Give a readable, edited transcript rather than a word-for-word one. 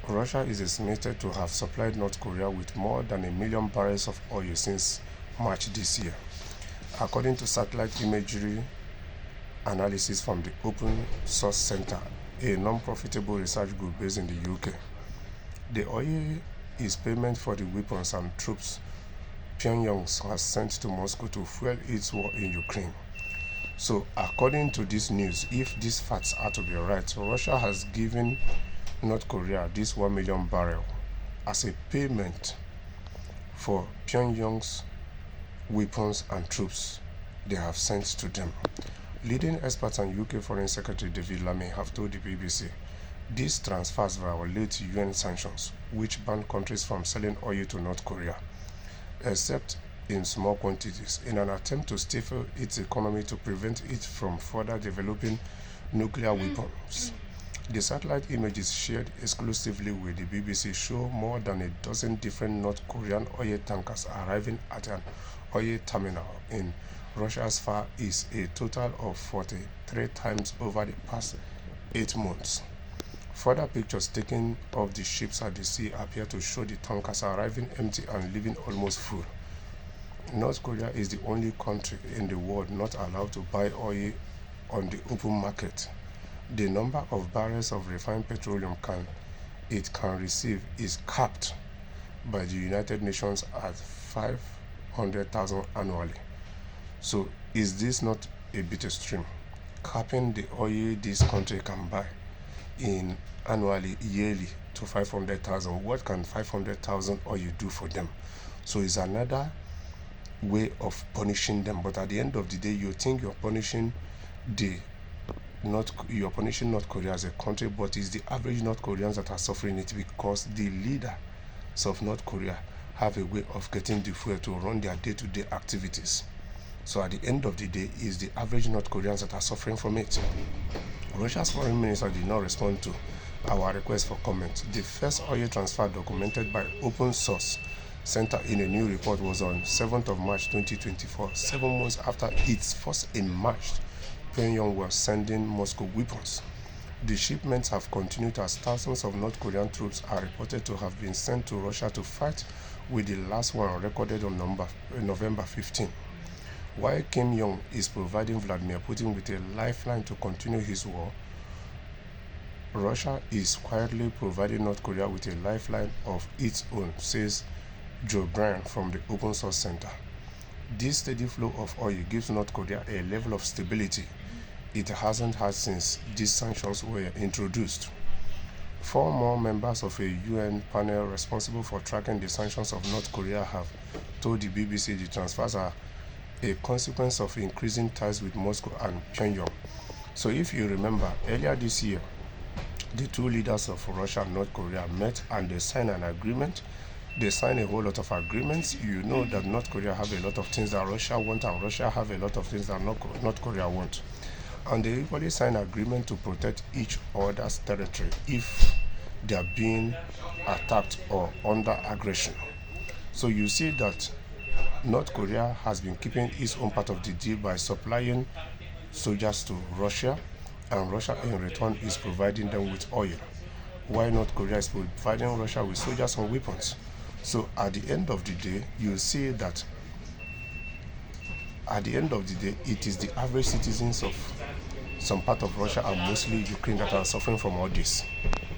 Russia is estimated to have supplied North Korea with more than a million barrels of oil since March this year, according to satellite imagery analysis from the Open Source Center, a non-profitable research group based in the UK. The oil is payment for the weapons and troops Pyongyang has sent to Moscow to fuel its war in Ukraine. So, according to this news, if these facts are to be right, Russia has given North Korea this 1 million barrel as a payment for Pyongyang's weapons and troops they have sent to them. Leading experts and UK Foreign Secretary David Lammy have told the BBC these transfers violate UN sanctions, which ban countries from selling oil to North Korea, except in small quantities, in an attempt to stifle its economy to prevent it from further developing nuclear weapons. The satellite images shared exclusively with the BBC show more than a dozen different North Korean oil tankers arriving at an oil terminal in Russia's Far East, a total of 43 times over the past 8 months. Further pictures taken of the ships at the sea appear to show the tankers arriving empty and leaving almost full. North Korea is the only country in the world not allowed to buy oil on the open market. The number of barrels of refined petroleum it can receive is capped by the United Nations at 500,000 annually. So is this not a bit extreme? Capping the oil this country can buy in annually, yearly to 500,000. What can 500,000 oil do for them? So it's another way of punishing them. But at the end of the day, you think you're punishing North Korea as a country, but it's the average North Koreans that are suffering it, because the leaders of North Korea have a way of getting the fuel to run their day-to-day activities. So at the end of the day, it's the average North Koreans that are suffering from it. Russia's foreign minister did not respond to our request for comment. The first oil transfer documented by Open Source Center in a new report was on 7th of March 2024, 7 months after its first emerged. Pyongyang was sending Moscow weapons. The shipments have continued as thousands of North Korean troops are reported to have been sent to Russia to fight, with the last one recorded on November 15. While Kim Jong is providing Vladimir Putin with a lifeline to continue his war, Russia is quietly providing North Korea with a lifeline of its own, says Joe Bryan from the Open Source Center. This steady flow of oil gives North Korea a level of stability it hasn't had since these sanctions were introduced. 4 more members of a UN panel responsible for tracking the sanctions of North Korea have told the BBC the transfers are a consequence of increasing ties with Moscow and Pyongyang. So if you remember, earlier this year, the two leaders of Russia and North Korea met and they signed an agreement. They signed a whole lot of agreements. You know that North Korea have a lot of things that Russia want, and Russia have a lot of things that North Korea want. And they equally signed an agreement to protect each other's territory if they are being attacked or under aggression. So you see that North Korea has been keeping its own part of the deal by supplying soldiers to Russia, and Russia in return is providing them with oil, while North Korea is providing Russia with soldiers and weapons. So at the end of the day, you see that it is the average citizens of some part of Russia and mostly Ukraine that are suffering from all this.